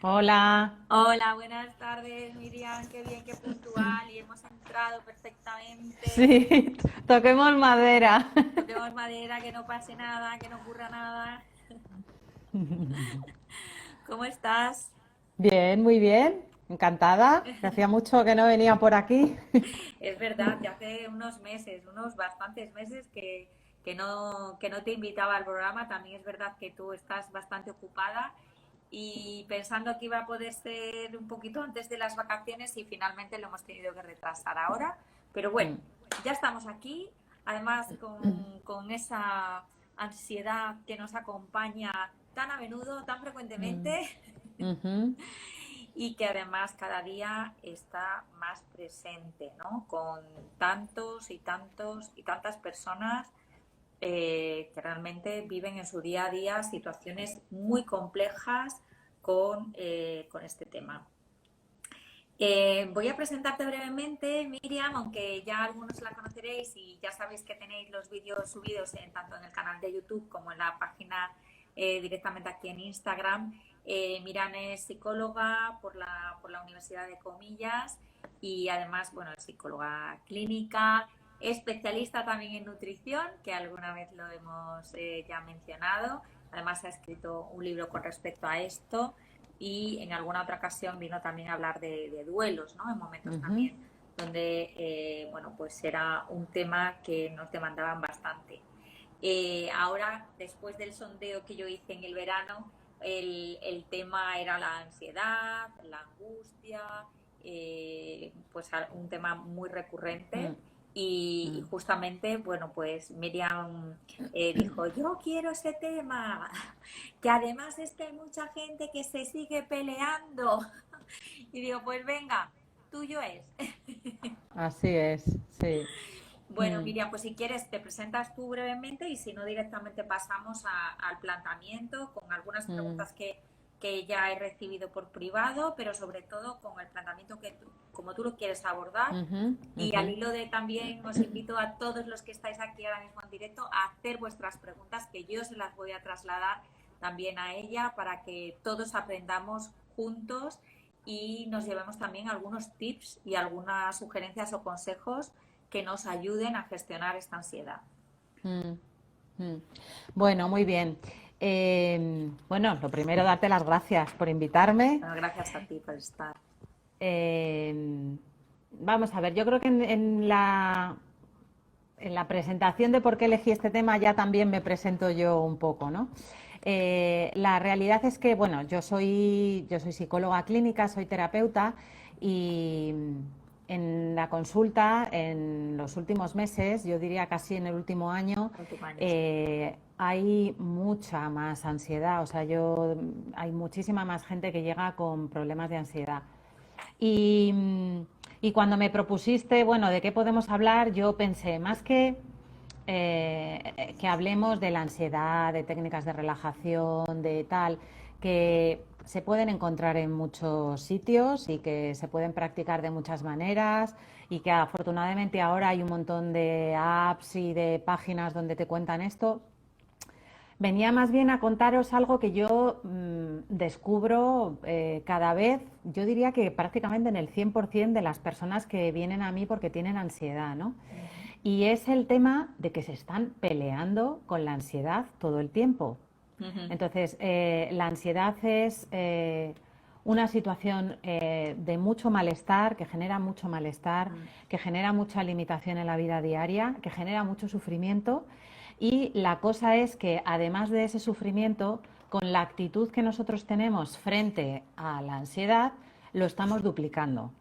Hola. Hola, buenas tardes, Miriam. Qué bien, qué puntual. Y hemos entrado perfectamente. Sí, toquemos madera. Toquemos madera, que no pase nada, que no ocurra nada. ¿Cómo estás? Bien, muy bien. Encantada. Que hacía mucho que no venía por aquí. Es verdad que hace unos meses, unos bastantes meses que no te invitaba al programa. También es verdad que tú estás bastante ocupada y pensando que iba a poder ser un poquito antes de las vacaciones y finalmente lo hemos tenido que retrasar ahora. Pero bueno, ya estamos aquí, además con esa ansiedad que nos acompaña tan a menudo, tan frecuentemente Ujú. y que además cada día está más presente, ¿no? Con tantos y tantos y tantas personas que realmente viven en su día a día situaciones muy complejas con este tema. Voy a presentarte brevemente, Miriam, aunque ya algunos la conoceréis y ya sabéis que tenéis los vídeos subidos tanto en el canal de YouTube como en la página directamente aquí en Instagram. Miriam es psicóloga por la Universidad de Comillas y además, bueno, es psicóloga clínica, especialista también en nutrición, que alguna vez lo hemos ya mencionado. Además, ha escrito un libro con respecto a esto y en alguna otra ocasión vino también a hablar de duelos, ¿no? En momentos también donde, bueno, pues era un tema que nos demandaban bastante. Ahora, después del sondeo que yo hice en el verano, el tema era la ansiedad, la angustia, pues un tema muy recurrente. Y justamente, bueno, pues Miriam dijo, yo quiero ese tema, que además es que hay mucha gente que se sigue peleando. Y digo, pues venga, tuyo es. Así es, sí. Bueno, Miriam, pues si quieres te presentas tú brevemente y si no directamente pasamos al planteamiento con algunas preguntas que ya he recibido por privado, pero sobre todo con el planteamiento como tú lo quieres abordar. Y al hilo de también os invito a todos los que estáis aquí ahora mismo en directo a hacer vuestras preguntas, que yo se las voy a trasladar también a ella para que todos aprendamos juntos y nos llevemos también algunos tips y algunas sugerencias o consejos que nos ayuden a gestionar esta ansiedad. Bueno, muy bien. Bueno, lo primero, darte las gracias por invitarme. Bueno, gracias a ti por estar. Eh, Vamos a ver, yo creo que en la presentación de por qué elegí este tema ya también me presento yo un poco, ¿no? La realidad es que, bueno, yo soy psicóloga clínica, soy terapeuta y en la consulta, en los últimos meses, yo diría casi en el último año, Último año, sí. hay mucha más ansiedad, o sea, hay muchísima más gente que llega con problemas de ansiedad. Y, y cuando me propusiste, bueno, ¿de qué podemos hablar? Yo pensé, más que hablemos de la ansiedad, de técnicas de relajación, de tal, que se pueden encontrar en muchos sitios y que se pueden practicar de muchas maneras y que afortunadamente ahora hay un montón de apps y de páginas donde te cuentan esto. Venía más bien a contaros algo que yo descubro cada vez, yo diría que prácticamente en el 100% de las personas que vienen a mí porque tienen ansiedad, ¿no? Uh-huh. Y es el tema de que se están peleando con la ansiedad todo el tiempo. Uh-huh. Entonces, la ansiedad es una situación de mucho malestar, que genera mucho malestar, Uh-huh. que genera mucha limitación en la vida diaria, que genera mucho sufrimiento. Y la cosa es que, además de ese sufrimiento, con la actitud que nosotros tenemos frente a la ansiedad, lo estamos duplicando.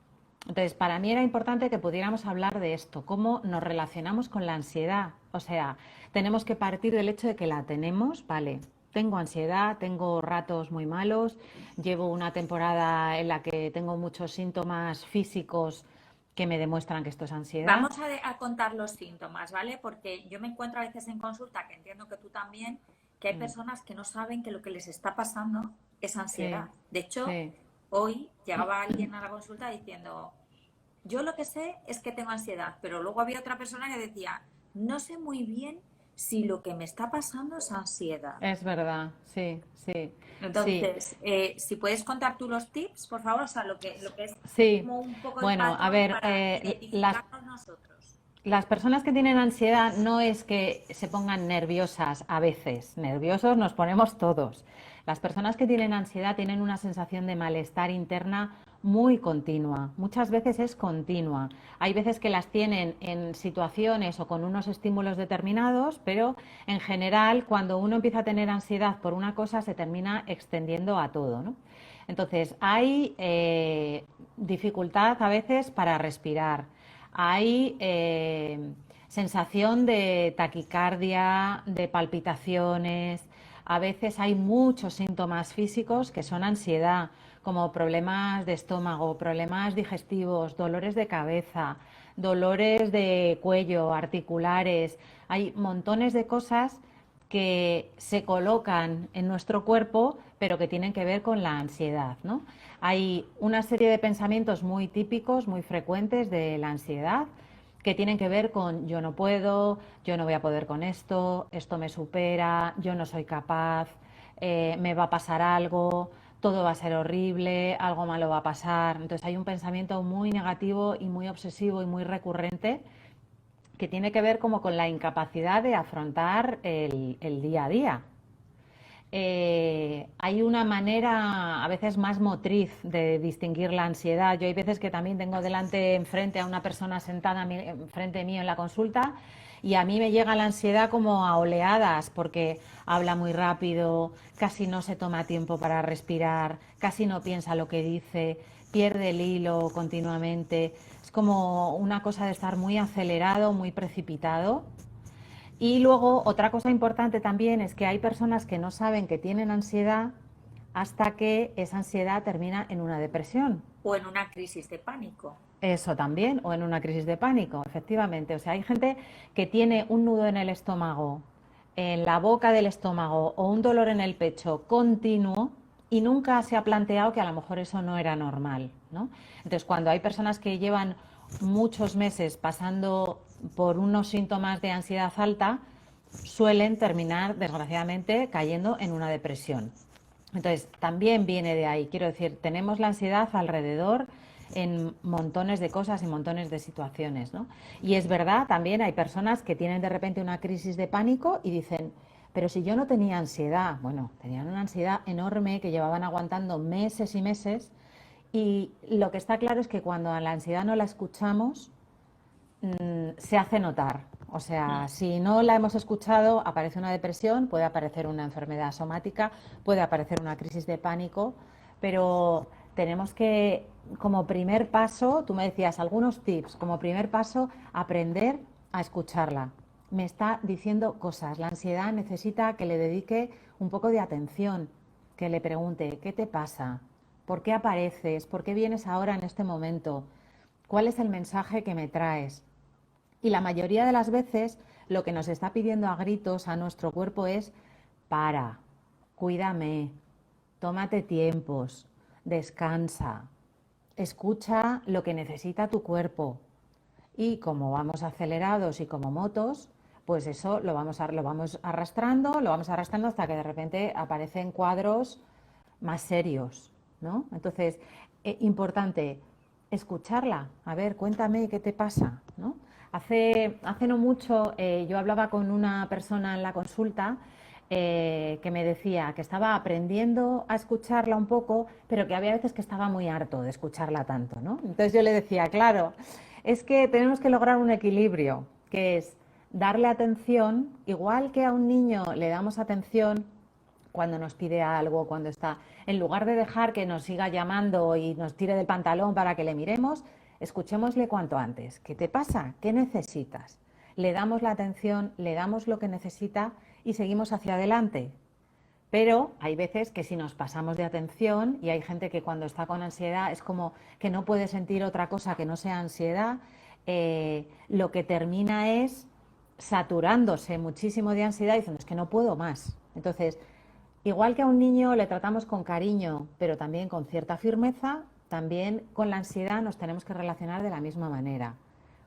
Entonces, para mí era importante que pudiéramos hablar de esto, cómo nos relacionamos con la ansiedad. O sea, tenemos que partir del hecho de que la tenemos, vale. Tengo ansiedad, tengo ratos muy malos, llevo una temporada en la que tengo muchos síntomas físicos que me demuestran que esto es ansiedad. Vamos a contar los síntomas, ¿vale? Porque yo me encuentro a veces en consulta, que entiendo que tú también, que hay personas que no saben que lo que les está pasando es Sí, ansiedad. De hecho, sí. hoy llegaba alguien a la consulta diciendo, yo lo que sé es que tengo ansiedad, pero luego había otra persona que decía, no sé muy bien si lo que me está pasando es ansiedad. Es verdad, sí, sí, sí, Entonces, si puedes contar tú los tips, por favor, o sea, lo que es sí. como un poco el Bueno, a patrón ver, para identificarnos nosotros. las personas que tienen ansiedad no es que se pongan nerviosas a veces, nerviosos nos ponemos todos. Las personas que tienen ansiedad tienen una sensación de malestar interna muy continua, muchas veces es continua. Hay veces que las tienen en situaciones o con unos estímulos determinados, pero en general cuando uno empieza a tener ansiedad por una cosa se termina extendiendo a todo, ¿no? Entonces hay dificultad a veces para respirar, hay sensación de taquicardia, de palpitaciones, a veces hay muchos síntomas físicos que son ansiedad, como problemas de estómago, problemas digestivos, dolores de cabeza, dolores de cuello, articulares. Hay montones de cosas que se colocan en nuestro cuerpo, pero que tienen que ver con la ansiedad, ¿no? Hay una serie de pensamientos muy típicos, muy frecuentes de la ansiedad, que tienen que ver con yo no puedo, yo no voy a poder con esto me supera, yo no soy capaz, me va a pasar algo, todo va a ser horrible, algo malo va a pasar. Entonces hay un pensamiento muy negativo y muy obsesivo y muy recurrente que tiene que ver como con la incapacidad de afrontar el día a día. Hay una manera a veces más motriz de distinguir la ansiedad. Yo hay veces que también tengo delante enfrente a una persona sentada enfrente mío en la consulta y a mí me llega la ansiedad como a oleadas porque habla muy rápido, casi no se toma tiempo para respirar, casi no piensa lo que dice, pierde el hilo continuamente. Es como una cosa de estar muy acelerado, muy precipitado. Y luego otra cosa importante también es que hay personas que no saben que tienen ansiedad hasta que esa ansiedad termina en una depresión. O en una crisis de pánico. Eso también, o en una crisis de pánico, efectivamente. O sea, hay gente que tiene un nudo en el estómago, en la boca del estómago o un dolor en el pecho continuo y nunca se ha planteado que a lo mejor eso no era normal, ¿no? Entonces, cuando hay personas que llevan muchos meses pasando por unos síntomas de ansiedad alta, suelen terminar, desgraciadamente, cayendo en una depresión. Entonces, también viene de ahí. Quiero decir, tenemos la ansiedad alrededor en montones de cosas y montones de situaciones, ¿no? Y es verdad, también hay personas que tienen de repente una crisis de pánico y dicen, pero si yo no tenía ansiedad, bueno, tenían una ansiedad enorme que llevaban aguantando meses y meses y lo que está claro es que cuando a la ansiedad no la escuchamos, se hace notar. O sea, si no la hemos escuchado, aparece una depresión, puede aparecer una enfermedad somática, puede aparecer una crisis de pánico, pero tenemos que, como primer paso, tú me decías algunos tips, como primer paso, aprender a escucharla. Me está diciendo cosas, la ansiedad necesita que le dedique un poco de atención, que le pregunte, ¿qué te pasa? ¿Por qué apareces? ¿Por qué vienes ahora en este momento? ¿Cuál es el mensaje que me traes? Y la mayoría de las veces lo que nos está pidiendo a gritos a nuestro cuerpo es para, cuídame, tómate tiempos, descansa, escucha lo que necesita tu cuerpo. Y como vamos acelerados y como motos, pues eso lo vamos arrastrando hasta que de repente aparecen cuadros más serios, ¿no? Entonces, importante, escucharla. A ver, cuéntame qué te pasa, ¿no? Hace no mucho yo hablaba con una persona en la consulta que me decía que estaba aprendiendo a escucharla un poco, pero que había veces que estaba muy harto de escucharla tanto, ¿no? Entonces yo le decía, claro, es que tenemos que lograr un equilibrio, que es darle atención, igual que a un niño le damos atención cuando nos pide algo, cuando está, en lugar de dejar que nos siga llamando y nos tire del pantalón para que le miremos, escuchémosle cuanto antes. ¿Qué te pasa? ¿Qué necesitas? Le damos la atención, le damos lo que necesita y seguimos hacia adelante. Pero hay veces que si nos pasamos de atención y hay gente que cuando está con ansiedad es como que no puede sentir otra cosa que no sea ansiedad, lo que termina es saturándose muchísimo de ansiedad y diciendo es que no puedo más. Entonces, igual que a un niño le tratamos con cariño, pero también con cierta firmeza, también con la ansiedad nos tenemos que relacionar de la misma manera.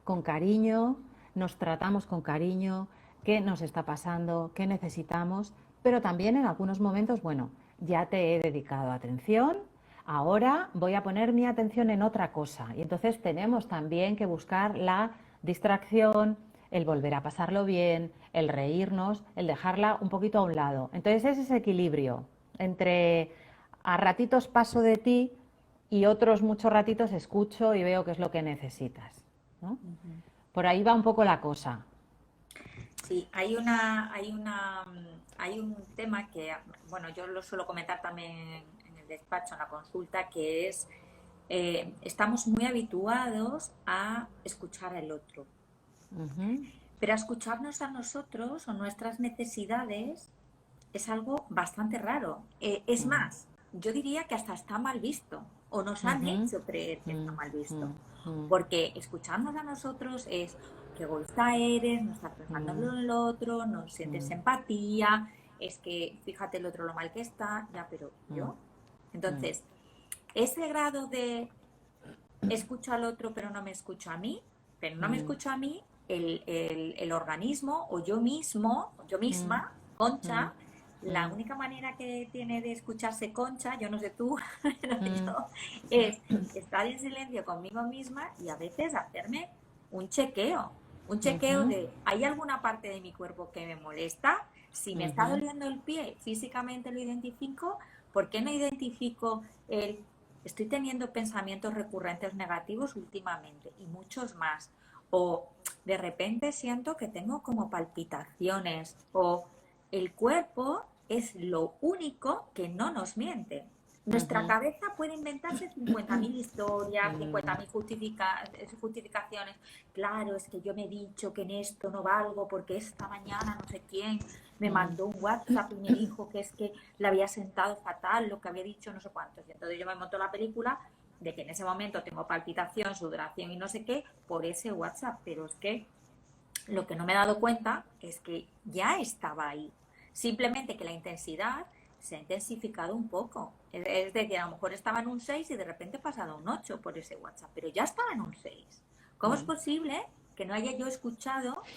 Con cariño, nos tratamos con cariño, qué nos está pasando, qué necesitamos, pero también en algunos momentos, bueno, ya te he dedicado atención, ahora voy a poner mi atención en otra cosa. Y entonces tenemos también que buscar la distracción, el volver a pasarlo bien, el reírnos, el dejarla un poquito a un lado. Entonces es ese equilibrio entre a ratitos paso de ti y otros muchos ratitos escucho y veo qué es lo que necesitas, ¿no? Por ahí va un poco la cosa. Sí, hay un tema que, bueno, yo lo suelo comentar también en el despacho, en la consulta, que es, estamos muy habituados a escuchar al otro, Ujú, pero a escucharnos a nosotros o nuestras necesidades es algo bastante raro. Es mm, más, yo diría que hasta está mal visto o nos han ujú, hecho creer que está mm, mal visto. mm, mm, Porque escucharnos a nosotros es qué egoísta eres, no estás pensando en mm, el otro, no sientes mm, empatía, es que fíjate el otro lo mal que está, ya, pero mm, yo. mm, Entonces, ese grado de escucho al otro pero no me escucho a mí, pero no me mm, escucho a mí, el organismo o yo mismo, yo mm, misma, mm, Concha, la mm, única manera que tiene de escucharse Concha, yo no sé tú, pero mm, yo, es estar en silencio conmigo misma y a veces hacerme un chequeo, un chequeo ujú, de, ¿hay alguna parte de mi cuerpo que me molesta? Si me está ujú, doliendo el pie, físicamente lo identifico, ¿por qué no identifico el estoy teniendo pensamientos recurrentes negativos últimamente y muchos más? O de repente siento que tengo como palpitaciones o el cuerpo es lo único que no nos miente. Nuestra ujú, cabeza puede inventarse 50.000 historias, mm, 50.000 justificaciones. Claro, es que yo me he dicho que en esto no valgo porque esta mañana no sé quién me mm, mandó un WhatsApp y me dijo que es que le había sentado fatal lo que había dicho no sé cuántos. Y entonces yo me monto la película de que en ese momento tengo palpitación, sudoración y no sé qué por ese WhatsApp. Pero es que lo que no me he dado cuenta es que ya estaba ahí. Simplemente que la intensidad se ha intensificado un poco. Es decir, a lo mejor estaba en un 6 y de repente he pasado a un 8 por ese WhatsApp, pero ya estaba en un 6. ¿Cómo es mm, posible que no haya yo escuchado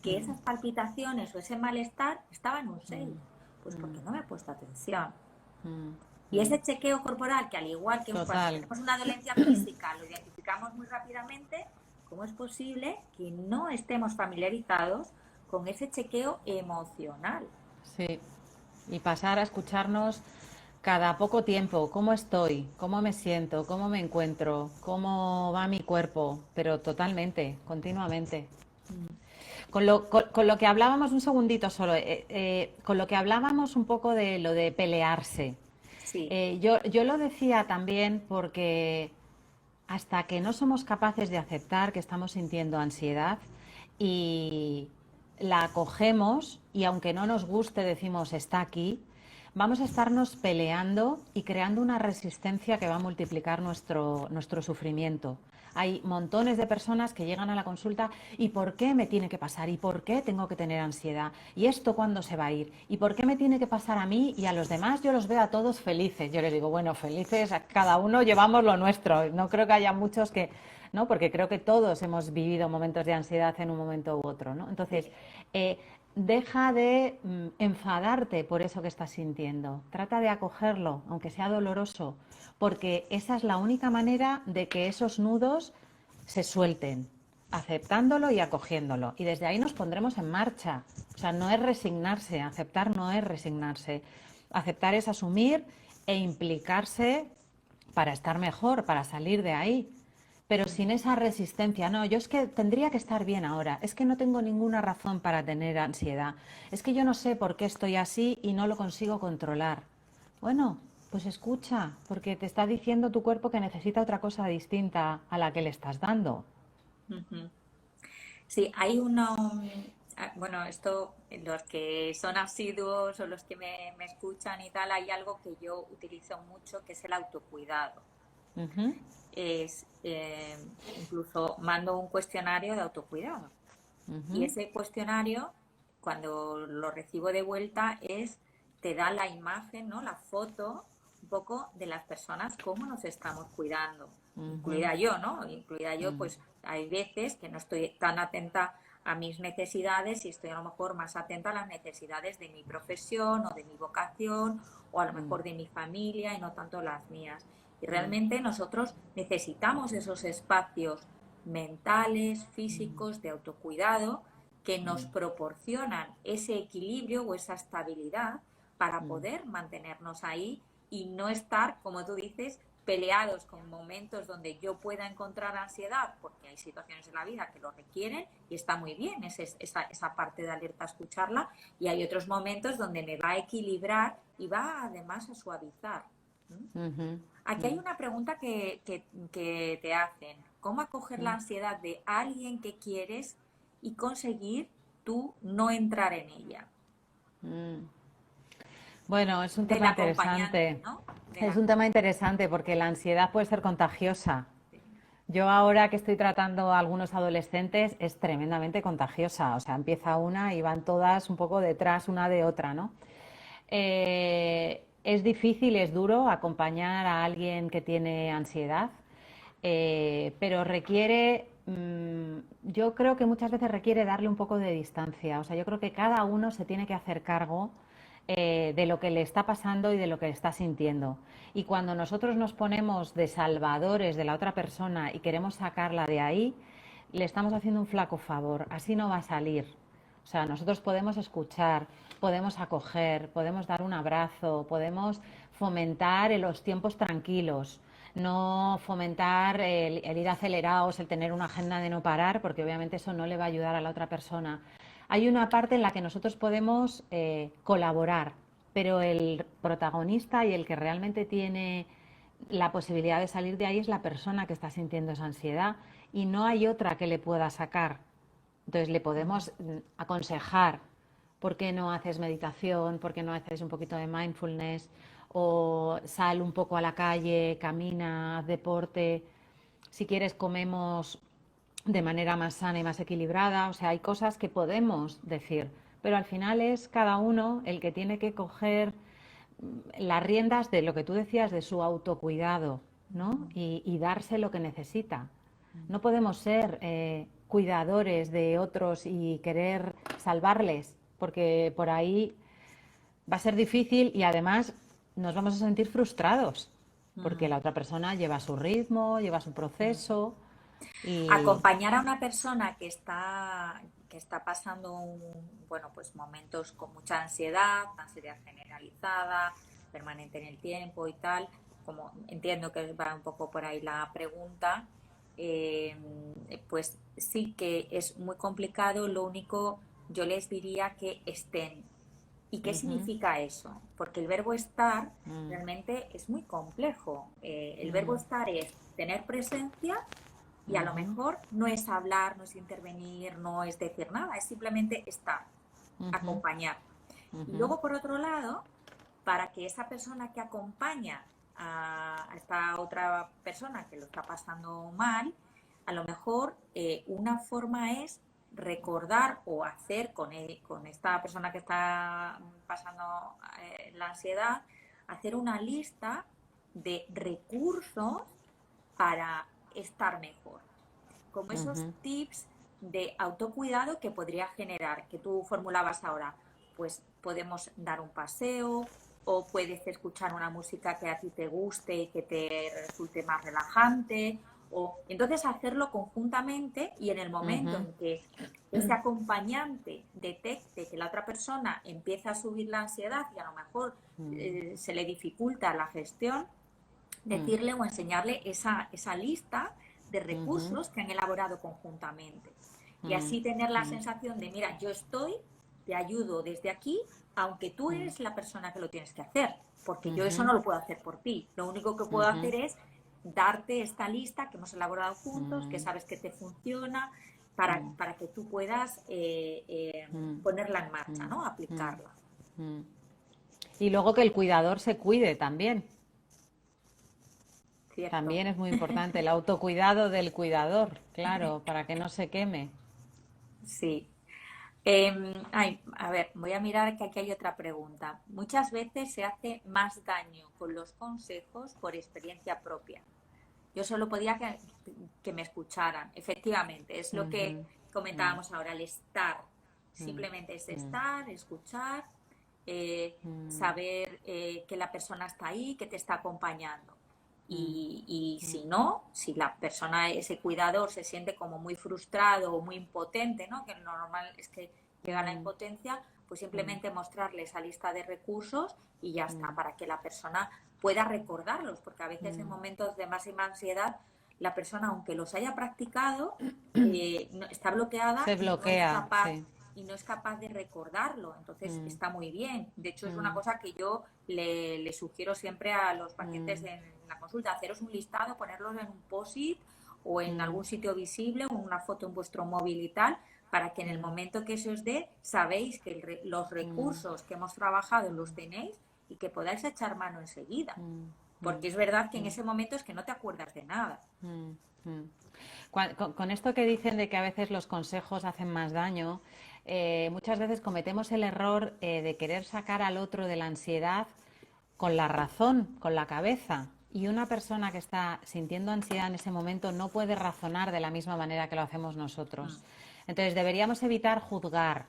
que mm, esas palpitaciones o ese malestar estaba en un mm, 6? Pues mm, porque no me he puesto atención. mm, Y mm. ese chequeo corporal, que al igual que cuando Total. tenemos una dolencia física lo identificamos muy rápidamente, ¿cómo es posible que no estemos familiarizados con ese chequeo emocional? Sí, y pasar a escucharnos cada poco tiempo, cómo estoy, cómo me siento, cómo me encuentro, cómo va mi cuerpo, pero totalmente, continuamente. Con lo que hablábamos, un segundito solo, con lo que hablábamos un poco de lo de pelearse. Sí. Yo lo decía también porque hasta que no somos capaces de aceptar que estamos sintiendo ansiedad y la acogemos y aunque no nos guste decimos está aquí, vamos a estarnos peleando y creando una resistencia que va a multiplicar nuestro sufrimiento. Hay montones de personas que llegan a la consulta y ¿por qué me tiene que pasar? ¿Y por qué tengo que tener ansiedad? ¿Y esto cuándo se va a ir? ¿Y por qué me tiene que pasar a mí y a los demás? Yo los veo a todos felices. Yo les digo, bueno, felices, a cada uno llevamos lo nuestro. No creo que haya muchos que, ¿no? Porque creo que todos hemos vivido momentos de ansiedad en un momento u otro, ¿no? Entonces, eh, deja de enfadarte por eso que estás sintiendo. Trata de acogerlo, aunque sea doloroso, porque esa es la única manera de que esos nudos se suelten, aceptándolo y acogiéndolo. Y desde ahí nos pondremos en marcha. O sea, no es resignarse, aceptar no es resignarse. Aceptar es asumir e implicarse para estar mejor, para salir de ahí. Pero sin esa resistencia, no, yo es que tendría que estar bien ahora, es que no tengo ninguna razón para tener ansiedad, es que yo no sé por qué estoy así y no lo consigo controlar. Bueno, pues escucha, porque te está diciendo tu cuerpo que necesita otra cosa distinta a la que le estás dando. Ujú. Sí, hay uno, bueno, esto, los que son asiduos o los que me escuchan y tal, hay algo que yo utilizo mucho que es el autocuidado. Ujú, Es, incluso mando un cuestionario de autocuidado. Y ujú, ese cuestionario, cuando lo recibo de vuelta, te da la imagen, ¿no? La foto un poco de las personas, cómo nos estamos cuidando. ujú, Incluida yo, ¿no? Incluida yo, pues hay veces que no estoy tan atenta a mis necesidades y estoy a lo mejor más atenta a las necesidades de mi profesión o de mi vocación o a lo mejor de mi familia y no tanto las mías. Y realmente nosotros necesitamos esos espacios mentales, físicos, de autocuidado que nos proporcionan ese equilibrio o esa estabilidad para poder mantenernos ahí y no estar, como tú dices, peleados con momentos donde yo pueda encontrar ansiedad, porque hay situaciones en la vida que lo requieren y está muy bien esa parte de alerta a escucharla, y hay otros momentos donde me va a equilibrar y va además a suavizar. Aquí hay una pregunta que te hacen. ¿Cómo acoger la ansiedad de alguien que quieres y conseguir tú no entrar en ella? Bueno, es un Del tema acompañante, interesante. ¿no? Es un tema interesante porque la ansiedad puede ser contagiosa. Yo ahora que estoy tratando a algunos adolescentes es tremendamente contagiosa. O sea, empieza una y van todas un poco detrás una de otra, ¿no? Es difícil, es duro acompañar a alguien que tiene ansiedad, pero requiere, yo creo que muchas veces requiere darle un poco de distancia. O sea, yo creo que cada uno se tiene que hacer cargo de lo que le está pasando y de lo que está sintiendo. Y cuando nosotros nos ponemos de salvadores de la otra persona y queremos sacarla de ahí, le estamos haciendo un flaco favor. Así no va a salir. O sea, nosotros podemos escuchar, podemos acoger, podemos dar un abrazo, podemos fomentar los tiempos tranquilos, no fomentar el ir acelerados, el tener una agenda de no parar, porque obviamente eso no le va a ayudar a la otra persona. Hay una parte en la que nosotros podemos colaborar, pero el protagonista y el que realmente tiene la posibilidad de salir de ahí es la persona que está sintiendo esa ansiedad y no hay otra que le pueda sacar. Entonces le podemos aconsejar por qué no haces meditación, por qué no haces un poquito de mindfulness o sal un poco a la calle, camina, haz deporte. Si quieres comemos de manera más sana y más equilibrada. O sea, hay cosas que podemos decir, pero al final es cada uno el que tiene que coger las riendas de lo que tú decías, de su autocuidado, ¿no? Y darse lo que necesita. No podemos ser cuidadores de otros y querer salvarles, porque por ahí va a ser difícil y además nos vamos a sentir frustrados, porque la otra persona lleva su ritmo, lleva su proceso y... Acompañar a una persona que está pasando bueno, pues momentos con mucha ansiedad generalizada, permanente en el tiempo y tal, como entiendo que va un poco por ahí la pregunta, eh, pues sí que es muy complicado. Lo único, yo les diría que estén. ¿Y qué significa eso? Porque el verbo estar realmente es muy complejo. El verbo estar es tener presencia y a lo mejor no es hablar, no es intervenir, no es decir nada, es simplemente estar, acompañar. Y luego, por otro lado, para que esa persona que acompaña a esta otra persona que lo está pasando mal, a lo mejor una forma es recordar o hacer con esta persona que está pasando la ansiedad, hacer una lista de recursos para estar mejor, como esos tips de autocuidado que podría generar, que tú formulabas ahora. Pues podemos dar un paseo o puedes escuchar una música que a ti te guste y que te resulte más relajante, o entonces hacerlo conjuntamente, y en el momento en que ese acompañante detecte que la otra persona empieza a subir la ansiedad y a lo mejor se le dificulta la gestión, decirle o enseñarle esa lista de recursos que han elaborado conjuntamente. Y así tener la sensación de, mira, yo estoy, te ayudo desde aquí, aunque tú eres la persona que lo tienes que hacer, porque yo eso no lo puedo hacer por ti. Lo único que puedo hacer es darte esta lista que hemos elaborado juntos, que sabes que te funciona, para que tú puedas ponerla en marcha, ¿no? Aplicarla. Y luego que el cuidador se cuide también. ¿Cierto? También es muy importante el autocuidado del cuidador, claro, para que no se queme. Sí. A ver, voy a mirar que aquí hay otra pregunta. Muchas veces se hace más daño con los consejos por experiencia propia. Yo solo podía que me escucharan. Efectivamente, es lo que comentábamos ahora, el estar. Simplemente es estar, escuchar, saber que la persona está ahí, que te está acompañando. Y si no, si la persona, ese cuidador, se siente como muy frustrado o muy impotente, ¿no? Que lo normal es que llega la impotencia, pues simplemente mostrarle esa lista de recursos y ya está, para que la persona pueda recordarlos, porque a veces en momentos de máxima ansiedad la persona, aunque los haya practicado, está bloqueada Se bloquea, sí. y no es capaz de recordarlo. Entonces está muy bien. De hecho, es una cosa que yo le sugiero siempre a los pacientes en la consulta, haceros un listado, ponerlos en un post-it o en algún sitio visible o una foto en vuestro móvil y tal, para que en el momento que se os dé, sabéis que los recursos que hemos trabajado los tenéis y que podáis echar mano enseguida. Porque es verdad que en ese momento es que no te acuerdas de nada. Con esto que dicen de que a veces los consejos hacen más daño, muchas veces cometemos el error de querer sacar al otro de la ansiedad con la razón, con la cabeza. Y una persona que está sintiendo ansiedad en ese momento no puede razonar de la misma manera que lo hacemos nosotros. Entonces deberíamos evitar juzgar.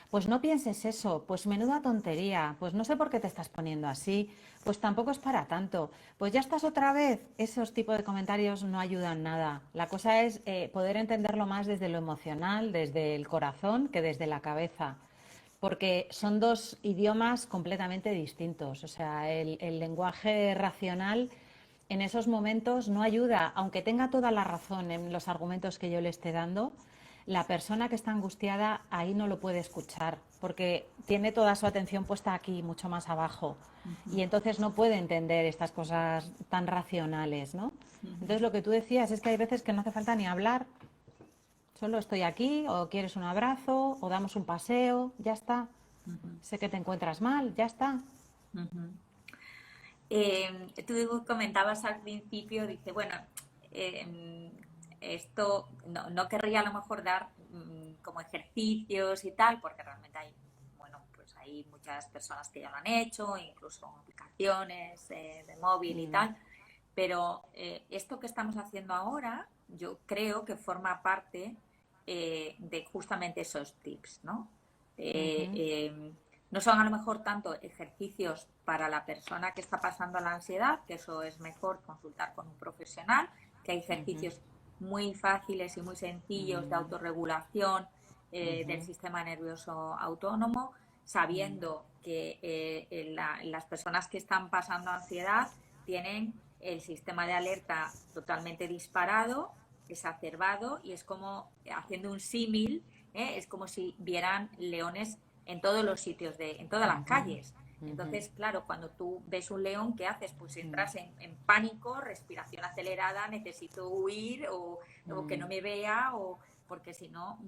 Pues no pienses eso, pues menuda tontería, pues no sé por qué te estás poniendo así, pues tampoco es para tanto, pues ya estás otra vez. Esos tipos de comentarios no ayudan nada. La cosa es poder entenderlo más desde lo emocional, desde el corazón, que desde la cabeza, porque son dos idiomas completamente distintos. O sea, el lenguaje racional en esos momentos no ayuda, aunque tenga toda la razón en los argumentos que yo le esté dando. La persona que está angustiada ahí no lo puede escuchar porque tiene toda su atención puesta aquí, mucho más abajo, y entonces no puede entender estas cosas tan racionales, ¿no? Entonces lo que tú decías es que hay veces que no hace falta ni hablar, solo estoy aquí, o quieres un abrazo, o damos un paseo, ya está. Sé que te encuentras mal, ya está. Tú comentabas al principio, dice, bueno, esto no querría a lo mejor dar como ejercicios y tal, porque realmente hay, bueno, pues hay muchas personas que ya lo han hecho, incluso aplicaciones de móvil y tal, pero esto que estamos haciendo ahora, yo creo que forma parte de justamente esos tips, ¿no? No son a lo mejor tanto ejercicios para la persona que está pasando la ansiedad, que eso es mejor consultar con un profesional, que hay ejercicios muy fáciles y muy sencillos de autorregulación del sistema nervioso autónomo, sabiendo que las personas que están pasando ansiedad tienen el sistema de alerta totalmente disparado, exacerbado, y es como, haciendo un símil, es como si vieran leones en todos los sitios, en todas las calles. Entonces, claro, cuando tú ves un león, ¿qué haces? Pues entras en pánico, respiración acelerada, necesito huir o que no me vea, o porque si no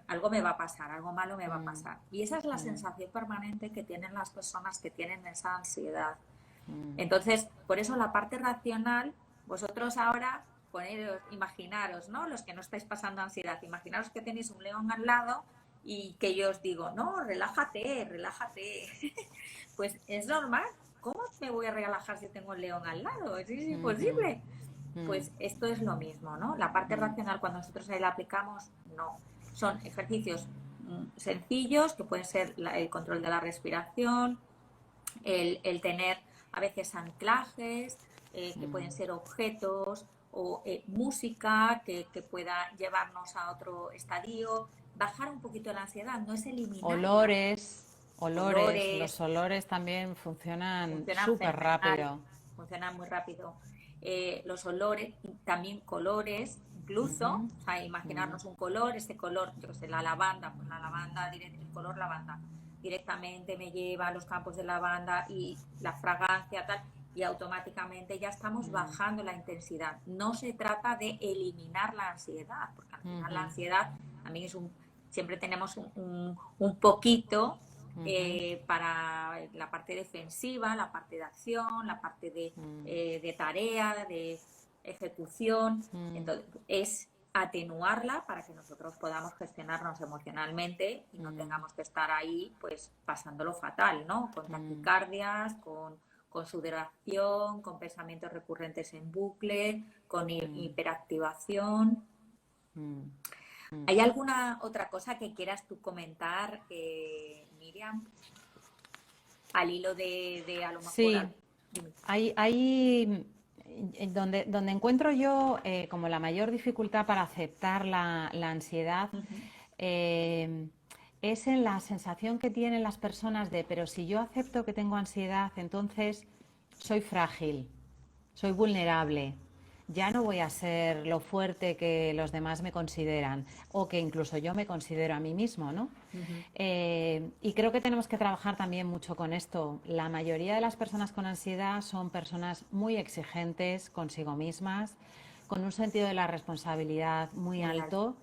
algo me va a pasar, algo malo me va a pasar. Y esa es la sensación permanente que tienen las personas que tienen esa ansiedad. Entonces, por eso la parte racional, vosotros ahora imaginaros, ¿no? Los que no estáis pasando ansiedad, imaginaros que tenéis un león al lado y que yo os digo, no, relájate, relájate. Pues es normal. ¿Cómo me voy a relajar si tengo el león al lado? Es imposible. Pues esto es lo mismo, ¿no? La parte racional, cuando nosotros ahí la aplicamos, no. Son ejercicios sencillos, que pueden ser el control de la respiración, el tener a veces anclajes, que pueden ser objetos o música que pueda llevarnos a otro estadio, bajar un poquito la ansiedad, no es eliminarla. Olores, los olores también funcionan súper fenomenal, rápido. funcionan muy rápido. Los olores, también colores, incluso, o sea, imaginarnos un color, este color, yo que sé, la lavanda, pues la lavanda, el color lavanda, directamente me lleva a los campos de lavanda y la fragancia, tal, y automáticamente ya estamos bajando la intensidad. No se trata de eliminar la ansiedad, porque al final la ansiedad también siempre tenemos un poquito para la parte defensiva, la parte de acción, la parte de tarea, de ejecución. Entonces, es atenuarla para que nosotros podamos gestionarnos emocionalmente y no tengamos que estar ahí pues pasándolo fatal, ¿no? Con taquicardias, con sudoración, con pensamientos recurrentes en bucle, con hiperactivación. ¿Hay alguna otra cosa que quieras tú comentar, Miriam, al hilo de a lo mejor... Sí, Dime. hay donde encuentro yo como la mayor dificultad para aceptar la ansiedad Ujú. eh, es en la sensación que tienen las personas de, pero si yo acepto que tengo ansiedad, entonces soy frágil, soy vulnerable, ya no voy a ser lo fuerte que los demás me consideran o que incluso yo me considero a mí mismo, ¿no? Ujú. Y creo que tenemos que trabajar también mucho con esto. La mayoría de las personas con ansiedad son personas muy exigentes consigo mismas, con un sentido de la responsabilidad muy Muy alto. alto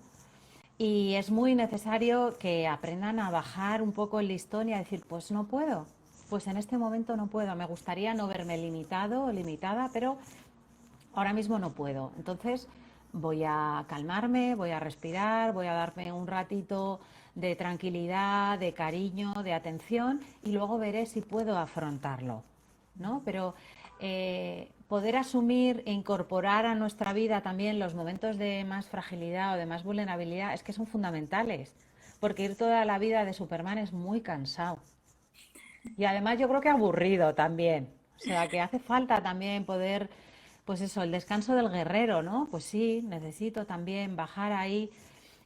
y es muy necesario que aprendan a bajar un poco el listón y a decir, pues no puedo, pues en este momento no puedo. Me gustaría no verme limitado o limitada, pero ahora mismo no puedo. Entonces voy a calmarme, voy a respirar, voy a darme un ratito de tranquilidad, de cariño, de atención y luego veré si puedo afrontarlo, ¿no? Pero poder asumir e incorporar a nuestra vida también los momentos de más fragilidad o de más vulnerabilidad es que son fundamentales, porque ir toda la vida de Superman es muy cansado y además yo creo que aburrido también. O sea, que hace falta también poder, pues eso, el descanso del guerrero, ¿no? Pues sí, necesito también bajar ahí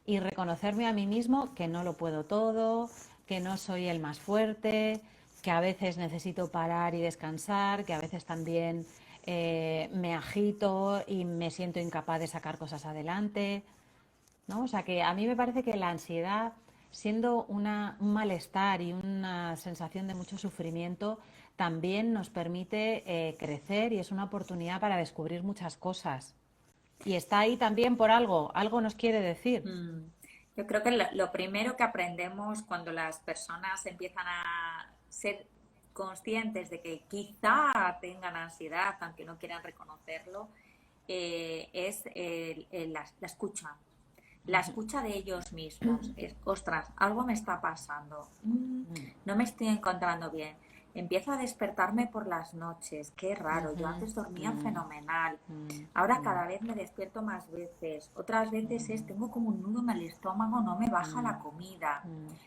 y reconocerme a mí mismo que no lo puedo todo, que no soy el más fuerte, que a veces necesito parar y descansar, que a veces también me agito y me siento incapaz de sacar cosas adelante, ¿no? O sea que a mí me parece que la ansiedad, siendo un malestar y una sensación de mucho sufrimiento, también nos permite crecer y es una oportunidad para descubrir muchas cosas. Y está ahí también por algo, algo nos quiere decir. Mm. Yo creo que lo primero que aprendemos cuando las personas empiezan a ser conscientes de que quizá tengan ansiedad, aunque no quieran reconocerlo, es la escucha. La escucha de ellos mismos. Es, ostras, algo me está pasando. No me estoy encontrando bien. Empiezo a despertarme por las noches. Qué raro. Yo antes dormía fenomenal. Ahora cada vez me despierto más veces. Otras veces tengo como un nudo en el estómago, no me baja la comida.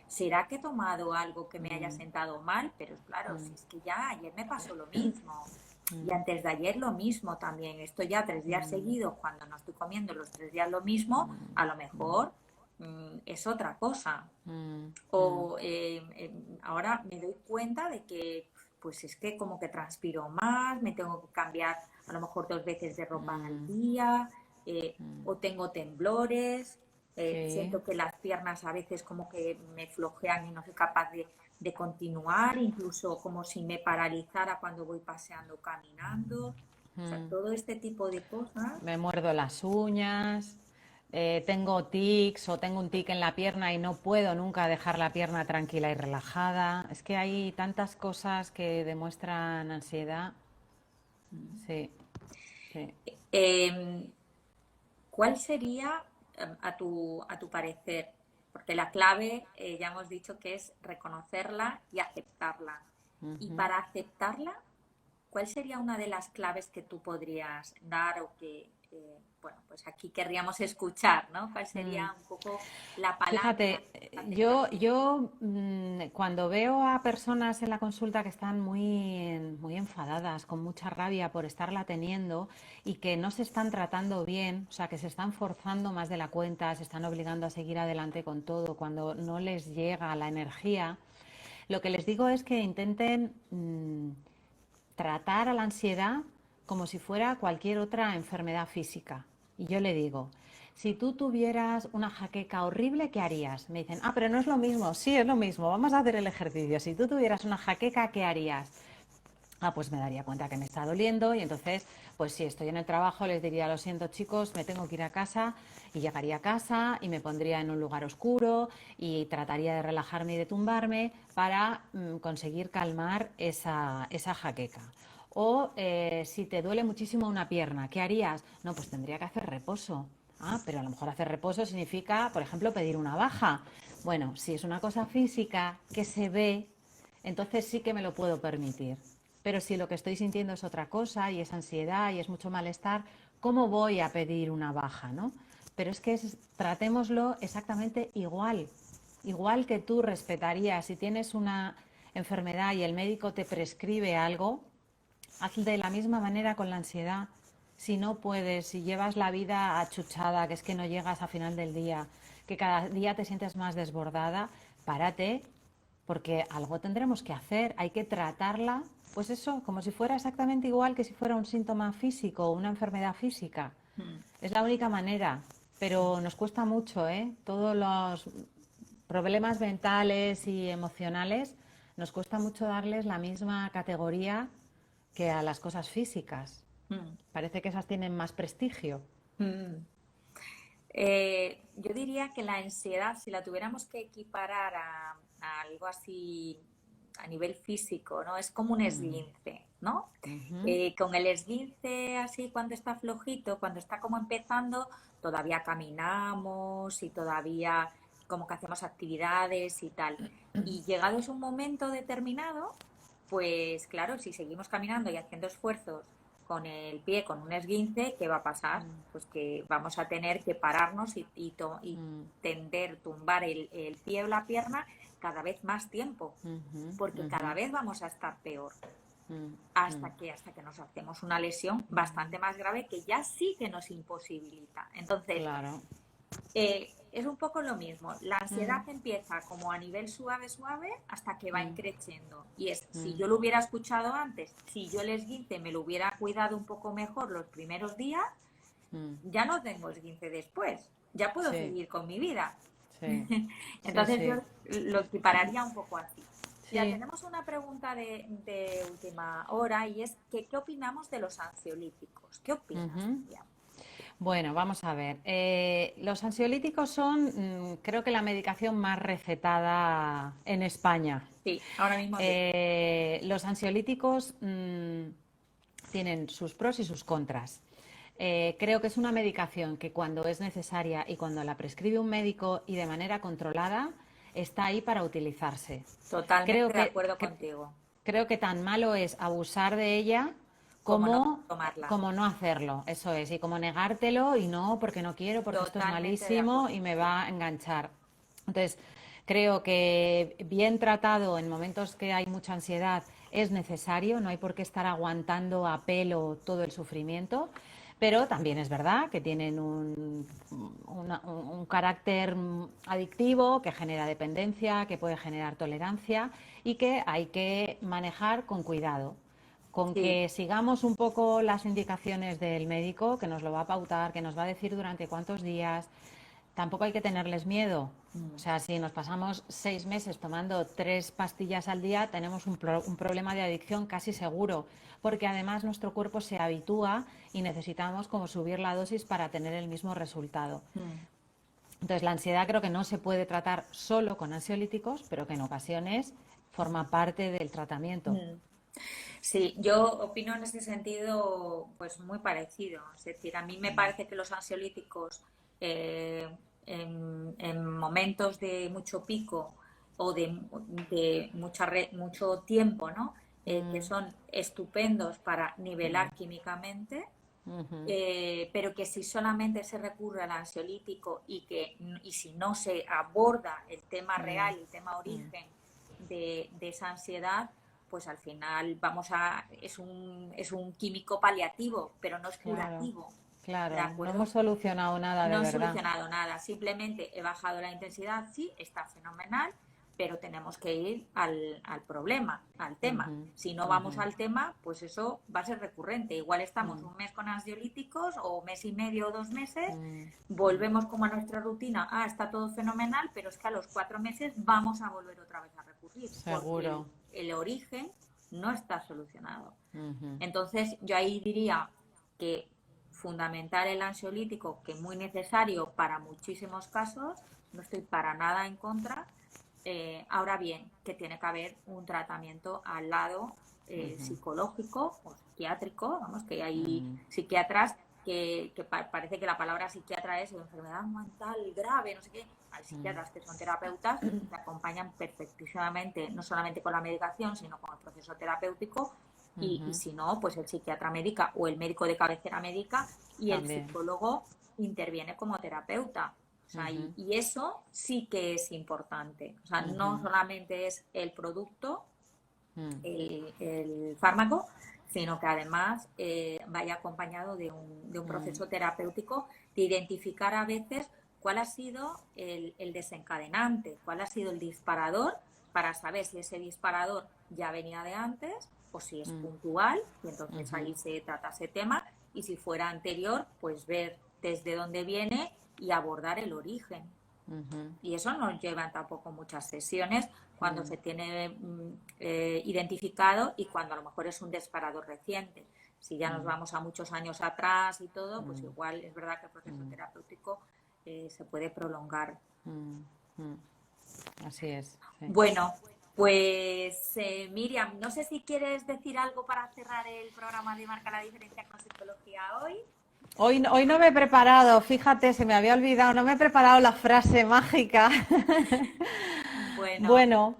¿Será que he tomado algo que me haya sentado mal? Pero claro, si es que ya ayer me pasó lo mismo. Y antes de ayer lo mismo también. Esto ya 3 días seguidos, cuando no estoy comiendo los 3 días lo mismo, a lo mejor es otra cosa. O ahora me doy cuenta de que pues es que como que transpiro más, me tengo que cambiar a lo mejor 2 veces de ropa al día, o tengo temblores, Sí. siento que las piernas a veces como que me flojean y no soy capaz de continuar, incluso como si me paralizara cuando voy paseando o caminando. O sea, todo este tipo de cosas. Me muerdo las uñas, tengo tics o tengo un tic en la pierna y no puedo nunca dejar la pierna tranquila y relajada. Es que hay tantas cosas que demuestran ansiedad. Sí, sí. eh, ¿Cuál sería, a tu parecer? Porque la clave, ya hemos dicho que es reconocerla y aceptarla. Y para aceptarla, ¿cuál sería una de las claves que tú podrías dar o que, bueno, pues aquí querríamos escuchar, ¿no? ¿Cuál sería un poco la palanca Fíjate, de aceptación? yo cuando veo a personas en la consulta que están muy enfadadas, con mucha rabia por estarla teniendo y que no se están tratando bien, o sea, que se están forzando más de la cuenta, se están obligando a seguir adelante con todo, cuando no les llega la energía, lo que les digo es que intenten tratar a la ansiedad como si fuera cualquier otra enfermedad física. Y yo le digo, si tú tuvieras una jaqueca horrible, ¿qué harías? Me dicen, pero no es lo mismo. Sí, es lo mismo. Vamos a hacer el ejercicio. Si tú tuvieras una jaqueca, ¿qué harías? Pues me daría cuenta que me está doliendo y entonces, pues si estoy en el trabajo, les diría, lo siento chicos, me tengo que ir a casa y llegaría a casa y me pondría en un lugar oscuro y trataría de relajarme y de tumbarme para conseguir calmar esa jaqueca. O si te duele muchísimo una pierna, ¿qué harías? No, pues tendría que hacer reposo. Pero a lo mejor hacer reposo significa, por ejemplo, pedir una baja. Bueno, si es una cosa física que se ve, entonces sí que me lo puedo permitir. Pero si lo que estoy sintiendo es otra cosa y es ansiedad y es mucho malestar, ¿cómo voy a pedir una baja, no? pero es que tratémoslo exactamente igual. Igual que tú respetarías si tienes una enfermedad y el médico te prescribe algo, haz de la misma manera con la ansiedad. Si no puedes, si llevas la vida achuchada, que es que no llegas a final del día, que cada día te sientes más desbordada, párate, porque algo tendremos que hacer. Hay que tratarla, pues eso, como si fuera exactamente igual que si fuera un síntoma físico o una enfermedad física. Es la única manera, pero nos cuesta mucho, ¿eh? Todos los problemas mentales y emocionales, nos cuesta mucho darles la misma categoría que a las cosas físicas. Mm. Parece que esas tienen más prestigio. Mm. Yo diría que la ansiedad, si la tuviéramos que equiparar a algo así a nivel físico, ¿no? Es como un esguince, ¿no? Con el esguince así cuando está flojito, cuando está como empezando, todavía caminamos y todavía como que hacemos actividades y tal. Y llegado es un momento determinado, pues claro, si seguimos caminando y haciendo esfuerzos con el pie, con un esguince, ¿qué va a pasar? Pues que vamos a tener que pararnos y tender, tumbar el pie o la pierna cada vez más tiempo, porque cada vez vamos a estar peor, hasta que nos hacemos una lesión bastante más grave que ya sí que nos imposibilita. Entonces, Claro. es un poco lo mismo. La ansiedad empieza como a nivel suave, suave, hasta que va increciendo. Y es, si yo lo hubiera escuchado antes, si yo el esguince me lo hubiera cuidado un poco mejor los primeros días, ya no tengo esguince después. Ya puedo Sí, seguir con mi vida. sí, sí, Entonces sí. yo lo equipararía un poco así. Ya Sí. tenemos una pregunta de última hora y es que, ¿qué opinamos de los ansiolíticos? ¿Qué opinas, Miriam? Bueno, vamos a ver. Los ansiolíticos son, creo que la medicación más recetada en España. Sí, ahora mismo sí. Los ansiolíticos tienen sus pros y sus contras. Creo que es una medicación que cuando es necesaria y cuando la prescribe un médico y de manera controlada, está ahí para utilizarse. Totalmente Creo de que, acuerdo que- contigo. creo que tan malo es abusar de ella Como no como, tomarla. como no hacerlo, eso es, y como negártelo y no, porque no quiero, porque esto es Totalmente de malísimo acuerdo y me contigo. va a enganchar. Entonces, creo que bien tratado en momentos que hay mucha ansiedad es necesario, no hay por qué estar aguantando a pelo todo el sufrimiento, pero también es verdad que tienen un carácter adictivo que genera dependencia, que puede generar tolerancia y que hay que manejar con cuidado. Con Sí, que sigamos un poco las indicaciones del médico, que nos lo va a pautar, que nos va a decir durante cuántos días. Tampoco hay que tenerles miedo. O sea, si nos pasamos 6 meses tomando 3 pastillas al día, tenemos un problema de adicción casi seguro, porque además nuestro cuerpo se habitúa y necesitamos como subir la dosis para tener el mismo resultado. Entonces, la ansiedad creo que no se puede tratar solo con ansiolíticos, pero que en ocasiones forma parte del tratamiento. sí, yo opino en ese sentido pues muy parecido. Es decir, a mí me parece que los ansiolíticos eh, en momentos de mucho pico o de mucho tiempo, ¿no? Que son estupendos para nivelar químicamente, pero que si solamente se recurre al ansiolítico y si no se aborda el tema real, el tema origen de esa ansiedad, pues al final es un químico paliativo, pero no es Claro, curativo, ¿de claro, no hemos acuerdo? solucionado nada de No he verdad. solucionado nada, simplemente he bajado la intensidad, sí, está fenomenal, pero tenemos que ir al problema, al tema. Si no vamos al tema, pues eso va a ser recurrente. Igual estamos un mes con ansiolíticos o mes y medio o 2 meses, volvemos como a nuestra rutina, está todo fenomenal, pero es que a los 4 meses vamos a volver otra vez a recurrir, porque Seguro. el origen no está solucionado. Entonces, yo ahí diría que fundamental el ansiolítico, que es muy necesario para muchísimos casos, no estoy para nada en contra. Ahora bien, que tiene que haber un tratamiento al lado psicológico o psiquiátrico, vamos, que hay psiquiatras parece que la palabra psiquiatra es enfermedad mental grave, no sé qué. Hay psiquiatras que son terapeutas y que acompañan perfectísimamente, no solamente con la medicación, sino con el proceso terapéutico y si no, pues el psiquiatra médica o el médico de cabecera médica y el También. psicólogo interviene como terapeuta. O sea, Ujú, y eso sí que es importante. O sea, no ujú, solamente es el producto, mm, el fármaco, sino que además vaya acompañado de un mm, proceso terapéutico de identificar a veces cuál ha sido el desencadenante, cuál ha sido el disparador para saber si ese disparador ya venía de antes o si es mm, puntual, y entonces ujú, ahí se trata ese tema, y si fuera anterior, pues ver desde dónde viene y abordar el origen. ujú, Y eso no lleva tampoco muchas sesiones cuando mm, se tiene identificado y cuando a lo mejor es un disparador reciente. Si ya nos mm, vamos a muchos años atrás y todo, pues mm, igual es verdad que el proceso mm, terapéutico se puede prolongar. mm, mm. Así es, sí. Bueno, pues Miriam, no sé si quieres decir algo para cerrar el programa de Marca la Diferencia con Psicología hoy. Hoy no me he preparado, fíjate, se me había olvidado, no me he preparado la frase mágica. Bueno, Bueno,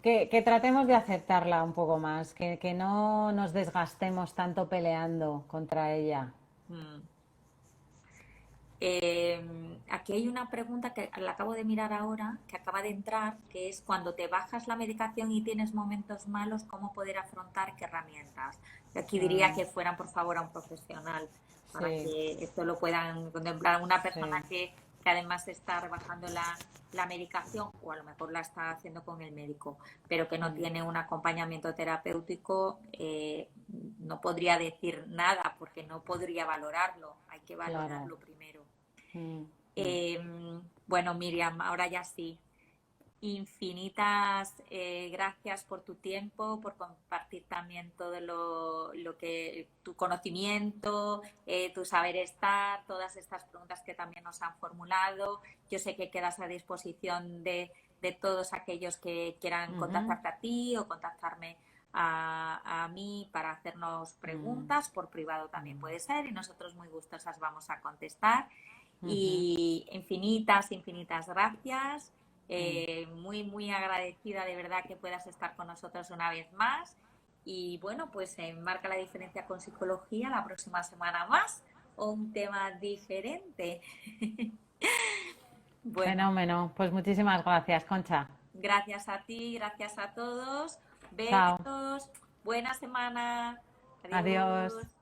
que tratemos de aceptarla un poco más, que no nos desgastemos tanto peleando contra ella. mm, aquí hay una pregunta que la acabo de mirar ahora, que acaba de entrar, que es cuando te bajas la medicación y tienes momentos malos, ¿cómo poder afrontar qué herramientas? Yo aquí diría Ah, que fueran por favor a un profesional para sí, que esto lo puedan contemplar. Una persona sí. que además está rebajando la medicación o a lo mejor la está haciendo con el médico, pero que no Mm, tiene un acompañamiento terapéutico, no podría decir nada porque no podría valorarlo. Hay que claro. valorarlo primero. Mm, mm. Eh, bueno, Miriam, ahora ya sí. Infinitas gracias por tu tiempo, por compartir también todo lo que tu conocimiento, tu saber estar, todas estas preguntas que también nos han formulado. Yo sé que quedas a disposición de todos aquellos que quieran Ujú, contactarte a ti o contactarme a mí para hacernos mm, preguntas. Por privado también mm, puede ser y nosotros muy gustosas vamos a contestar. ujú, Y infinitas, infinitas gracias. mm. Muy, muy agradecida de verdad que puedas estar con nosotros una vez más. Y bueno, pues marca la diferencia con psicología la próxima semana más, o un tema diferente. Bueno, Fenómeno. Pues muchísimas gracias, Concha. gracias a ti, gracias a todos. Chao. Besos, buena semana. Adiós. Adiós.